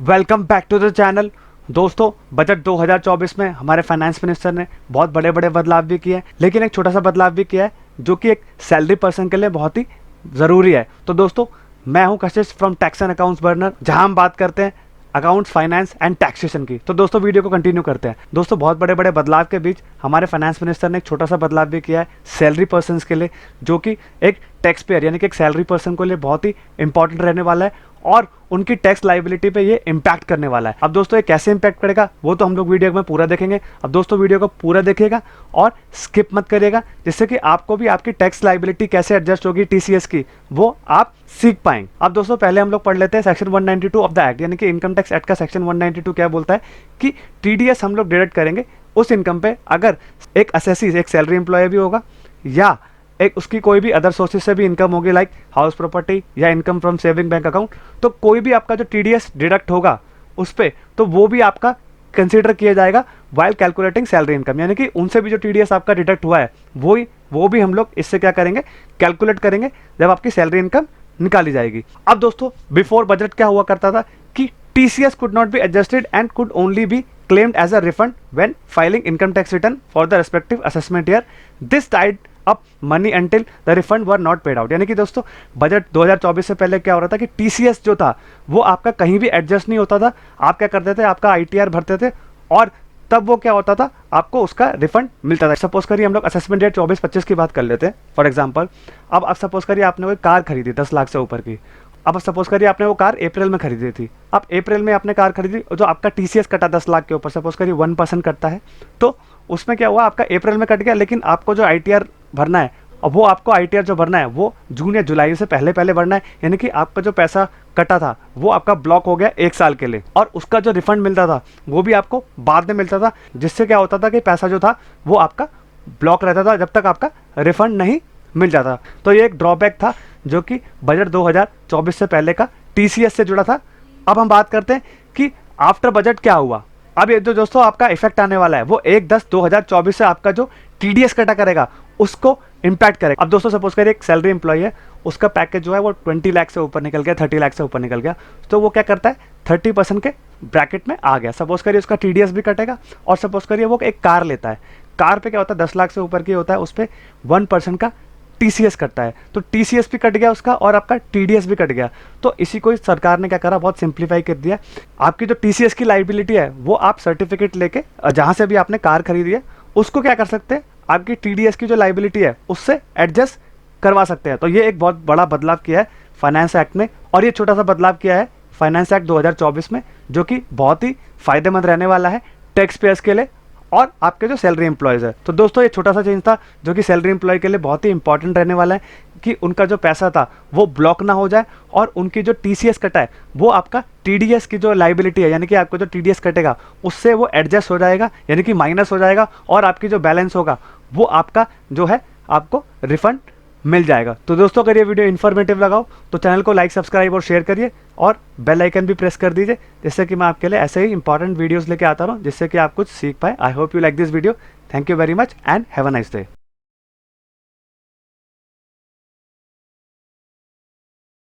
Welcome back to the channel. दोस्तों, budget 2024 में हमारे फाइनेंस मिनिस्टर ने बहुत बड़े बड़े बदलाव भी किए हैं, लेकिन एक छोटा सा बदलाव भी किया है जो कि एक सैलरी पर्सन के लिए बहुत ही ज़रूरी है। तो दोस्तों, मैं हूं कशिश from tax and accounts burner, जहां हम बात करते हैं अकाउंट्स, फाइनेंस एंड टैक्सेशन की। तो दोस्तों, वीडियो को कंटिन्यू करते हैं। दोस्तों, बहुत बड़े बड़े बदलाव के बीच हमारे फाइनेंस मिनिस्टर ने एक छोटा सा बदलाव भी किया है सैलरी पर्सन्स के लिए, जो कि एक टैक्स पेयर यानी कि एक सैलरी पर्सन के लिए बहुत ही इंपॉर्टेंट रहने वाला है और उनकी टैक्स लाइबिलिटी पे ये इम्पैक्ट करने वाला है। अब दोस्तों, ये कैसे इम्पैक्ट करेगा वो तो हम लोग वीडियो में पूरा देखेंगे। अब दोस्तों, वीडियो को पूरा देखिएगा और स्किप मत करिएगा, जिससे कि आपको भी आपकी टैक्स लाइबिलिटी कैसे एडजस्ट होगी टीसीएस की, वो आप सीख पाएंगे। अब दोस्तों, पहले हम लोग पढ़ लेते हैं सेक्शन 192 ऑफ द एक्ट, यानी कि इनकम टैक्स एक्ट का सेक्शन 192 क्या बोलता है कि टीडीएस हम लोग डिडक्ट करेंगे उस इनकम पे अगर एक असेसी, एक सैलरी एम्प्लॉय भी होगा या एक उसकी कोई भी अदर सोर्सेज से भी इनकम होगी, लाइक हाउस प्रॉपर्टी या income from saving bank account. तो कोई भी आपका जो टीडीएस डिडक्ट होगा उस पर, तो वो भी आपका कंसीडर किया जाएगा वाइल कैलकुलेटिंग सैलरी इनकम, यानी कि उनसे भी जो टीडीएस आपका डिडक्ट हुआ है वो भी हम लोग इससे क्या करेंगे, कैलकुलेट करेंगे जब आपकी सैलरी इनकम निकाली जाएगी। अब दोस्तों, बिफोर बजट क्या हुआ करता था कि TCS could not be adjusted and could only be claimed as a refund when filing income tax return for the respective assessment year. This tied up money until the refund were not paid out. यानी कि दोस्तों, budget 2024 से पहले क्या हो रहा था कि टीसीएस जो था वो आपका कहीं भी एडजस्ट नहीं होता था। आप क्या करते थे, आपका आईटीआर भरते थे और तब वो क्या होता था, आपको उसका रिफंड मिलता था। सपोज करिए हम लोग असेसमेंट ईयर 24-25 की बात कर लेते हैं फॉर एग्जांपल। अब सपोज करिए आपने कोई कार खरीदी 10 लाख से ऊपर की। अब सपोज करिए आपने वो कार अप्रैल में खरीदी थी। अब अप्रैल में आपने कार खरीदी, जो आपका टीसीएस कटा 10 लाख के ऊपर, सपोज करिए 1% कटता है, तो उसमें क्या हुआ, आपका अप्रैल में कट गया, लेकिन आपको जो आईटीआर भरना है, अब वो आपको आईटीआर जो भरना है वो जून या जुलाई से पहले पहले भरना है। यानी कि आपका जो पैसा कटा था वो आपका ब्लॉक हो गया 1 साल के लिए, और उसका जो रिफंड मिलता था वो भी आपको बाद में मिलता था, जिससे क्या होता था कि पैसा जो था वो आपका ब्लॉक रहता था जब तक आपका रिफंड नहीं मिल जाता। तो ये एक ड्रॉबैक था जो कि बजट 2024 से पहले का टीसीएस से जुड़ा था। अब हम बात करते हैं कि आफ्टर बजट क्या हुआ। अब ये जो दोस्तों आपका इफेक्ट आने वाला है वो 1/10/2024 से आपका जो टीडीएस कटा करेगा उसको इम्पैक्ट करेगा। अब दोस्तों, सपोज करिए एक सैलरी एम्प्लॉय है, उसका पैकेज जो है वो 20 लाख से ऊपर निकल गया, 30 लाख से ऊपर निकल गया, तो वो क्या करता है 30% के ब्रैकेट में आ गया। सपोज करिए उसका टीडीएस भी कटेगा, और सपोज करिए वो एक कार लेता है, कार पे क्या होता है 10 लाख से ऊपर की होता है, उस पर 1% का टीसीएस कटता है, तो टीसीएस भी कट गया उसका और आपका टीडीएस भी कट गया। तो इसी को सरकार ने क्या करा, बहुत सिंप्लीफाई कर दिया। आपकी जो टीसीएस की लाइबिलिटी है वो आप सर्टिफिकेट लेके जहां से भी आपने कार खरीदी है उसको क्या कर सकते हैं, आपकी टीडीएस की जो लाइबिलिटी है उससे एडजस्ट करवा सकते हैं। तो ये एक बहुत बड़ा बदलाव किया है फाइनेंस एक्ट में, और ये छोटा सा बदलाव किया है फाइनेंस एक्ट 2024 में, जो कि बहुत ही फायदेमंद रहने वाला है टैक्स पेयर्स के लिए और आपके जो सैलरी एम्प्लॉयज़ है। तो दोस्तों, ये छोटा सा चेंज था जो कि सैलरी एम्प्लॉय के लिए बहुत ही इंपॉर्टेंट रहने वाला है कि उनका जो पैसा था वो ब्लॉक ना हो जाए, और उनकी जो टीसीएस कटा है वो आपका टीडीएस की जो लाइबिलिटी है, यानी कि आपको जो टीडीएस कटेगा उससे वो एडजस्ट हो जाएगा, यानी कि माइनस हो जाएगा, और आपकी जो बैलेंस होगा वो आपका जो है आपको रिफंड मिल जाएगा। तो दोस्तों, अगर ये वीडियो इन्फॉर्मेटिव लगाओ तो चैनल को लाइक, सब्सक्राइब और शेयर करिए, और बेल आइकन भी प्रेस कर दीजिए, जिससे कि मैं आपके लिए ऐसे ही इंपॉर्टेंट वीडियोस लेके आता रहूँ, जिससे कि आप कुछ सीख पाए। I hope you like this video. Thank you very much and have a nice day.